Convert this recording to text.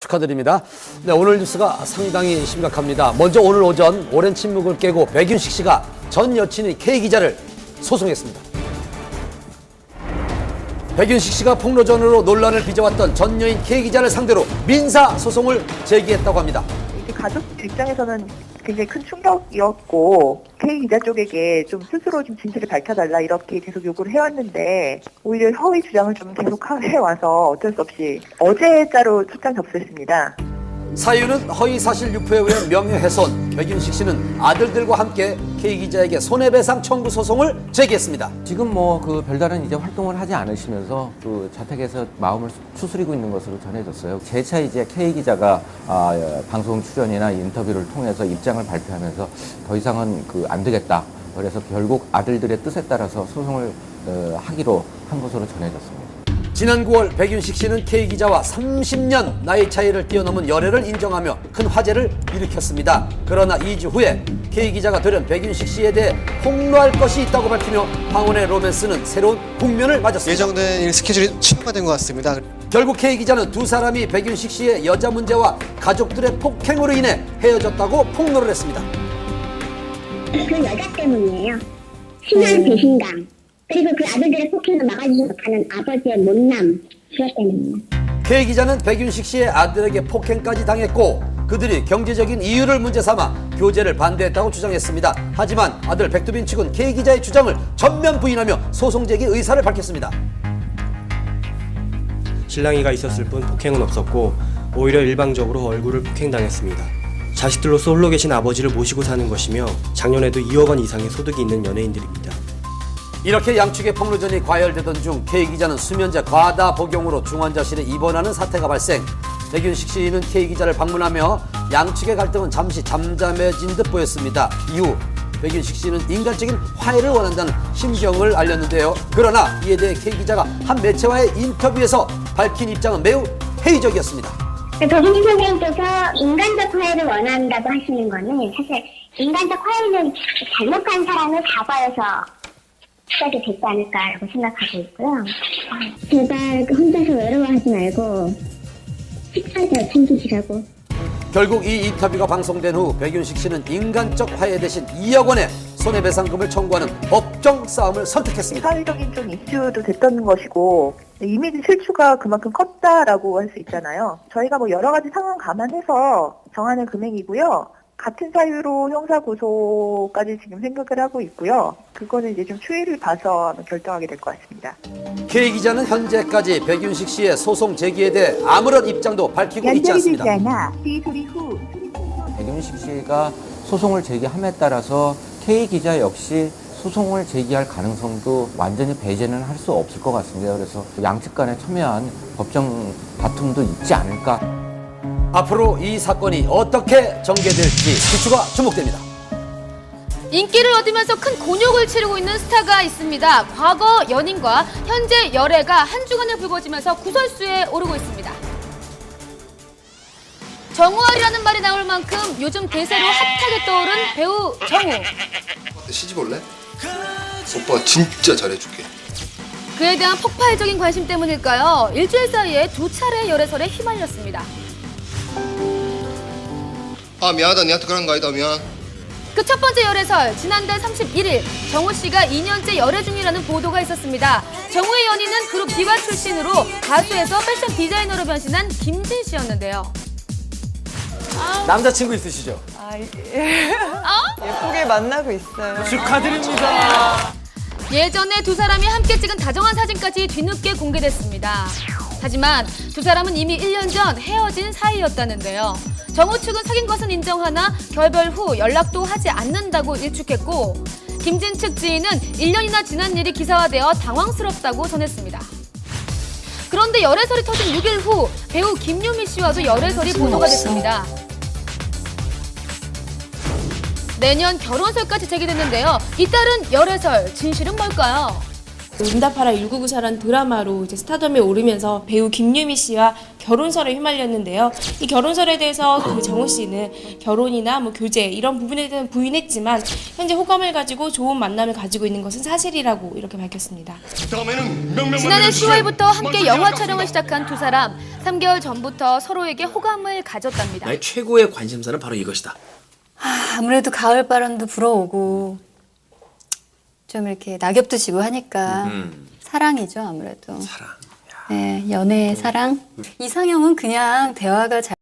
축하드립니다. 네, 오늘 뉴스가 상당히 심각합니다. 먼저 오늘 오전 오랜 침묵을 깨고 백윤식 씨가 전 여친인 K 기자를 소송했습니다. 백윤식 씨가 폭로전으로 논란을 빚어왔던 전 여인 K 기자를 상대로 민사 소송을 제기했다고 합니다. 가족 입장에서는 굉장히 큰 충격이었고 K 기자 쪽에게 좀 스스로 좀 진실을 밝혀달라 이렇게 계속 요구를 해왔는데 오히려 허위 주장을 좀 계속 해와서 어쩔 수 없이 어제자로 출장 접수했습니다. 사유는 허위사실 유포에 의한 명예훼손. 백윤식 씨는 아들들과 함께 K 기자에게 손해배상 청구 소송을 제기했습니다. 지금 그 별다른 이제 활동을 하지 않으시면서 그 자택에서 마음을 추스리고 있는 것으로 전해졌어요. 재차 이제 K 기자가 방송 출연이나 인터뷰를 통해서 입장을 발표하면서 더 이상은 안 되겠다. 그래서 결국 아들들의 뜻에 따라서 소송을 하기로 한 것으로 전해졌습니다. 지난 9월 백윤식 씨는 K 기자와 30년 나이 차이를 뛰어넘은 열애를 인정하며 큰 화제를 일으켰습니다. 그러나 2주 후에 K 기자가 돌연 백윤식 씨에 대해 폭로할 것이 있다고 밝히며 황혼의 로맨스는 새로운 국면을 맞았습니다. 예정된 일 스케줄이 취소가 된 것 같습니다. 결국 K 기자는 두 사람이 백윤식 씨의 여자 문제와 가족들의 폭행으로 인해 헤어졌다고 폭로를 했습니다. 그 여자 때문이에요. 심한 배신감. 그리고 그 아들들의 폭행을 막아주지 못하는 아버지의 못남, 그것 때문입니다. K 기자는 백윤식 씨의 아들에게 폭행까지 당했고 그들이 경제적인 이유를 문제 삼아 교제를 반대했다고 주장했습니다. 하지만 아들 백두빈 측은 K 기자의 주장을 전면 부인하며 소송 제기 의사를 밝혔습니다. 신랑이가 있었을 뿐 폭행은 없었고 오히려 일방적으로 얼굴을 폭행당했습니다. 자식들로서 홀로 계신 아버지를 모시고 사는 것이며 작년에도 2억 원 이상의 소득이 있는 연예인들입니다. 이렇게 양측의 폭로전이 과열되던 중 K 기자는 수면제 과다 복용으로 중환자실에 입원하는 사태가 발생. 백윤식 씨는 K 기자를 방문하며 양측의 갈등은 잠시 잠잠해진 듯 보였습니다. 이후 백윤식 씨는 인간적인 화해를 원한다는 심정을 알렸는데요. 그러나 이에 대해 K 기자가 한 매체와의 인터뷰에서 밝힌 입장은 매우 회의적이었습니다. 백윤식 선생님께서 인간적 화해를 원한다고 하시는 거는 사실 인간적 화해는 잘못한 사람을 사과해서 시작이 됐지 않을까라고 생각하고 있고요. 제발 혼자서 외로워하지 말고 식사 잘 챙기시라고. 결국 이 인터뷰가 방송된 후 백윤식 씨는 인간적 화해 대신 2억 원의 손해배상금을 청구하는 법정 싸움을 선택했습니다. 사회적인 좀 이슈도 됐던 것이고 이미지 실추가 그만큼 컸다라고 할 수 있잖아요. 저희가 여러 가지 상황 감안해서 정하는 금액이고요. 같은 사유로 형사고소까지 지금 생각을 하고 있고요. 그거는 이제 좀 추이를 봐서 결정하게 될 것 같습니다. K 기자는 현재까지 백윤식 씨의 소송 제기에 대해 아무런 입장도 밝히고 있지 않습니다. 백윤식 씨가 소송을 제기함에 따라서 K 기자 역시 소송을 제기할 가능성도 완전히 배제는 할 수 없을 것 같습니다. 그래서 양측 간에 첨예한 법정 다툼도 있지 않을까. 앞으로 이 사건이 어떻게 전개될지 기추가 주목됩니다. 인기를 얻으면서 큰 곤욕을 치르고 있는 스타가 있습니다. 과거 연인과 현재 열애가 한 주간에 불거지면서 구설수에 오르고 있습니다. 정우알이라는 말이 나올 만큼 요즘 대세로 핫하게 떠오른 배우 정우. 시집 올래? 오빠 진짜 잘해줄게. 그에 대한 폭발적인 관심 때문일까요? 일주일 사이에 2차례 열애설에 휘말렸습니다. 아 미안하다 니한테 그런 거 아니다 미안. 그 첫 번째 열애설 지난달 31일 정우 씨가 2년째 열애 중이라는 보도가 있었습니다. 정우의 연인은 그룹 디바 출신으로 가수에서 패션 디자이너로 변신한 김진 씨였는데요. 남자친구 있으시죠? 예쁘게 만나고 있어요. 축하드립니다. 예전에 두 사람이 함께 찍은 다정한 사진까지 뒤늦게 공개됐습니다. 하지만 두 사람은 이미 1년 전 헤어진 사이였다는데요. 정우 측은 사귄 것은 인정하나 결별 후 연락도 하지 않는다고 일축했고 김진 측 지인은 1년이나 지난 일이 기사화되어 당황스럽다고 전했습니다. 그런데 열애설이 터진 6일 후 배우 김유미 씨와도 열애설이 보도가 됐습니다. 내년 결혼설까지 제기됐는데요. 잇따른 열애설, 진실은 뭘까요? 응답하라 1994란 드라마로 이제 스타덤에 오르면서 배우 김유미 씨와 결혼설에 휘말렸는데요. 이 결혼설에 대해서 그 정우 씨는 결혼이나 뭐 교제 이런 부분에 대해서는 부인했지만 현재 호감을 가지고 좋은 만남을 가지고 있는 것은 사실이라고 이렇게 밝혔습니다. 지난해 10월부터 함께 영화 촬영을 시작한 두 사람. 3개월 전부터 서로에게 호감을 가졌답니다. 나의 최고의 관심사는 바로 이것이다. 아무래도 가을 바람도 불어오고 좀 이렇게 낙엽도 지고 하니까 사랑이죠, 아무래도. 사랑. 네, 연애 사랑. 이상형은 그냥 대화가 잘